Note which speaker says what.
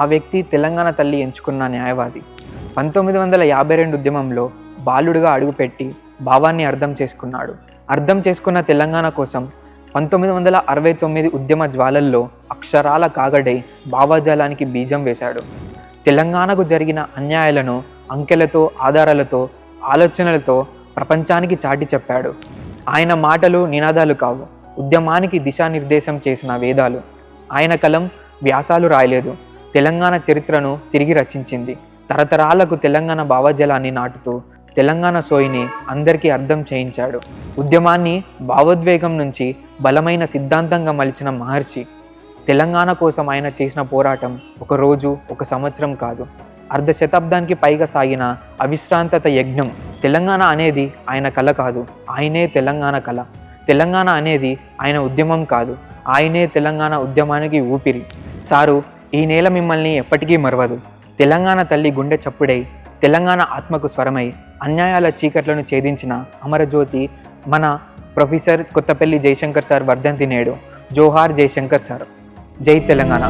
Speaker 1: ఆ వ్యక్తి తెలంగాణ తల్లి ఎంచుకున్న న్యాయవాది. 1952 ఉద్యమంలో బాలుడిగా అడుగుపెట్టి భావాన్ని అర్థం చేసుకున్నాడు. అర్థం చేసుకున్న తెలంగాణ కోసం 1969 ఉద్యమ జ్వాలల్లో అక్షరాల కాగడై భావజాలానికి బీజం వేశాడు. తెలంగాణకు జరిగిన అన్యాయాలను అంకెలతో, ఆధారాలతో, ఆలోచనలతో ప్రపంచానికి చాటి చెప్పాడు. ఆయన మాటలు నినాదాలు కావు, ఉద్యమానికి దిశానిర్దేశం చేసిన వేదాలు. ఆయన కలం వ్యాసాలు రాయలేదు, తెలంగాణ చరిత్రను తిరిగి రచించింది. తరతరాలకు తెలంగాణ భావజాలాన్ని నాటుతూ తెలంగాణ సోయిని అందరికీ అర్థం చేయించాడు. ఉద్యమాన్ని భావోద్వేగం నుంచి బలమైన సిద్ధాంతంగా మలిచిన మహర్షి. తెలంగాణ కోసం ఆయన చేసిన పోరాటం ఒక రోజు, ఒక సంవత్సరం కాదు, అర్ధ శతాబ్దానికి పైగా సాగిన అవిశ్రాంతత యజ్ఞం. తెలంగాణ అనేది ఆయన కళ కాదు, ఆయనే తెలంగాణ కళ. తెలంగాణ అనేది ఆయన ఉద్యమం కాదు, ఆయనే తెలంగాణ ఉద్యమానికి ఊపిరి. సారు, ఈ నేల మిమ్మల్ని ఎప్పటికీ మరవదు. తెలంగాణ తల్లి గుండె చప్పుడై, తెలంగాణ ఆత్మకు స్వరమై, అన్యాయాల చీకట్లను ఛేదించిన అమరజ్యోతి మన ప్రొఫెసర్ కొత్తపల్లి జయశంకర్ సార్ వర్ధంతి నేడు. జోహార్ జయశంకర్ సార్. జై తెలంగాణ.